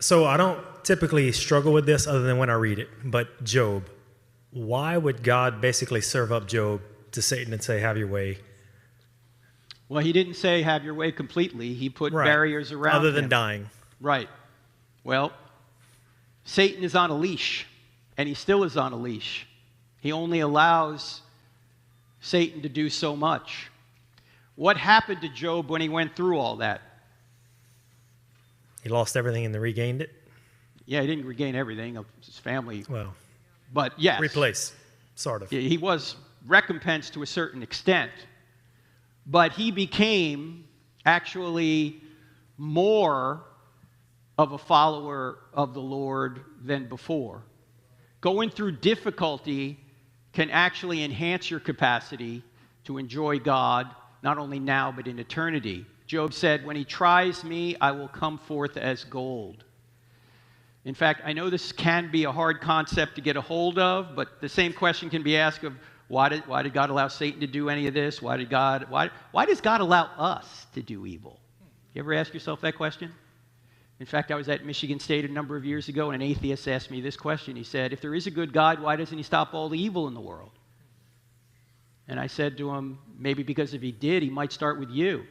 So I don't typically struggle with this other than when I read it. But Job, why would God basically serve up Job to Satan and say, have your way? Well, he didn't say have your way completely. He put barriers around other than him. dying. Right. Well, Satan is on a leash, and he still is on a leash. He only allows Satan to do so much. What happened to Job when he went through all that? He lost everything and then regained it? Yeah, he didn't regain everything. His family. Well, but yes. Replace, sort of. He was recompensed to a certain extent. But he became actually more of a follower of the Lord than before. Going through difficulty can actually enhance your capacity to enjoy God, not only now, but in eternity. Job said, when he tries me, I will come forth as gold. In fact, I know this can be a hard concept to get a hold of, but the same question can be asked of, why did God allow Satan to do any of this? Why does God allow us to do evil? You ever ask yourself that question? In fact, I was at Michigan State a number of years ago, and an atheist asked me this question. He said, if there is a good God, why doesn't he stop all the evil in the world? And I said to him, maybe because if he did, he might start with you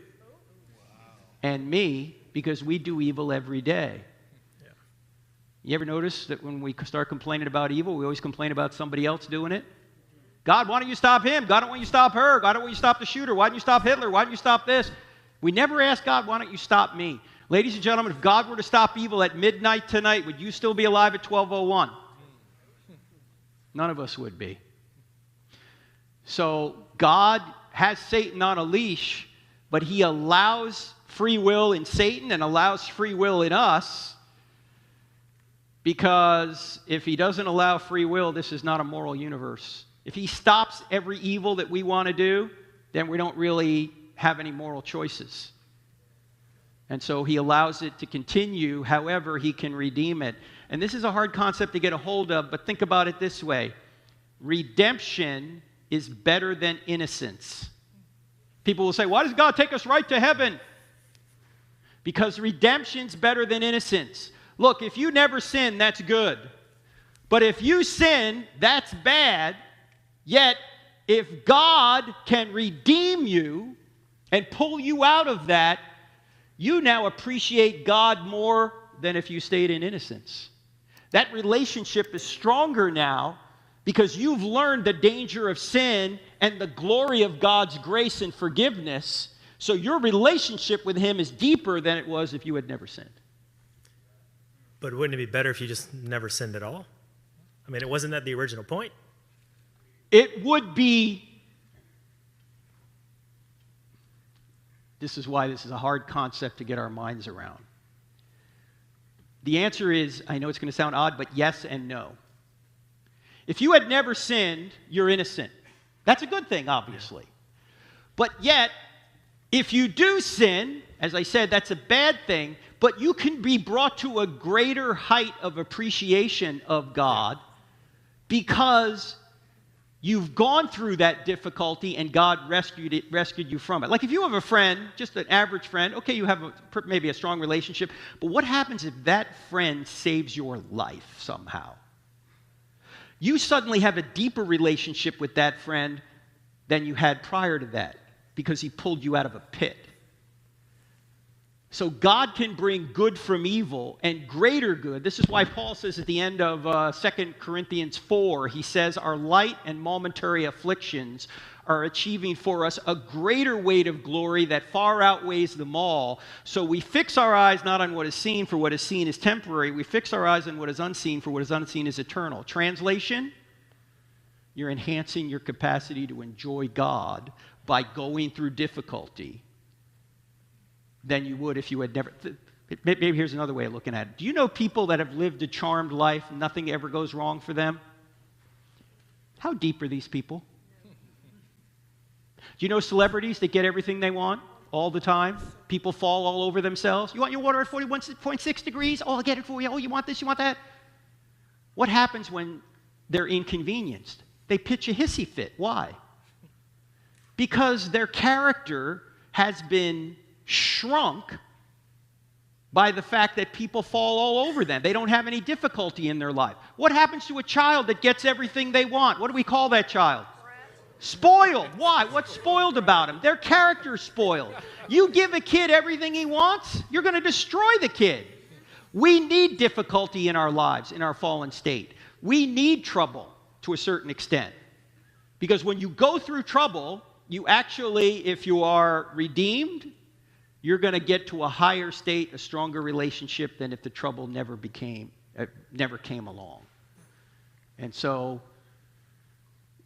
and me, because we do evil every day. Yeah. You ever notice that when we start complaining about evil, we always complain about somebody else doing it? God, why don't you stop him? God, why don't you stop her? God, why don't you stop the shooter? Why don't you stop Hitler? Why don't you stop this? We never ask God, why don't you stop me? Ladies and gentlemen, if God were to stop evil at midnight tonight, would you still be alive at 12:01? None of us would be. So God has Satan on a leash, but he allows free will in Satan and allows free will in us, because if he doesn't allow free will, this is not a moral universe. If he stops every evil that we want to do, then we don't really have any moral choices. And so he allows it to continue. However, he can redeem it. And this is a hard concept to get a hold of, but think about it this way. Redemption is better than innocence. People will say, why does God take us right to heaven? Because redemption's better than innocence. Look, if you never sin, that's good. But if you sin, that's bad. Yet, if God can redeem you and pull you out of that, you now appreciate God more than if you stayed in innocence. That relationship is stronger now because you've learned the danger of sin and the glory of God's grace and forgiveness. So your relationship with him is deeper than it was if you had never sinned. But wouldn't it be better if you just never sinned at all? I mean, it wasn't that the original point? It would be. This is why this is a hard concept to get our minds around. The answer is, I know it's going to sound odd, but yes and no. If you had never sinned, you're innocent. That's a good thing, obviously. But yet, if you do sin, as I said, that's a bad thing, but you can be brought to a greater height of appreciation of God because you've gone through that difficulty and God rescued you from it. Like if you have a friend, just an average friend, okay, you have maybe a strong relationship, but what happens if that friend saves your life somehow? You suddenly have a deeper relationship with that friend than you had prior to that because he pulled you out of a pit. So God can bring good from evil and greater good. This is why Paul says at the end of 2 Corinthians 4, he says, our light and momentary afflictions are achieving for us a greater weight of glory that far outweighs them all. So we fix our eyes not on what is seen, for what is seen is temporary. We fix our eyes on what is unseen, for what is unseen is eternal. Translation, you're enhancing your capacity to enjoy God by going through difficulty than you would if you had never. Maybe here's another way of looking at it. Do you know people that have lived a charmed life, nothing ever goes wrong for them? How deep are these people? Do you know celebrities that get everything they want all the time? People fall all over themselves. You want your water at 41.6 degrees? Oh, I'll get it for you. Oh, you want this, you want that? What happens when they're inconvenienced? They pitch a hissy fit. Why? Because their character has been shrunk by the fact that people fall all over them. They don't have any difficulty in their life. What happens to a child that gets everything they want? What do we call that child? Spoiled. Why? What's spoiled about them? Their character's spoiled. You give a kid everything he wants, you're going to destroy the kid. We need difficulty in our lives, in our fallen state. We need trouble to a certain extent. Because when you go through trouble, you actually, if you are redeemed, you're going to get to a higher state, a stronger relationship than if the trouble never came along. And so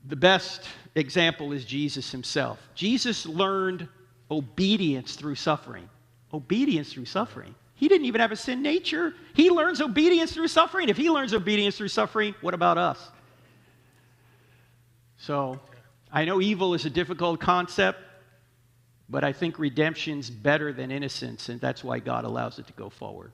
the best example is Jesus himself. Jesus learned obedience through suffering. Obedience through suffering. He didn't even have a sin nature. He learns obedience through suffering. If he learns obedience through suffering, what about us? So, I know evil is a difficult concept, but I think redemption's better than innocence, and that's why God allows it to go forward.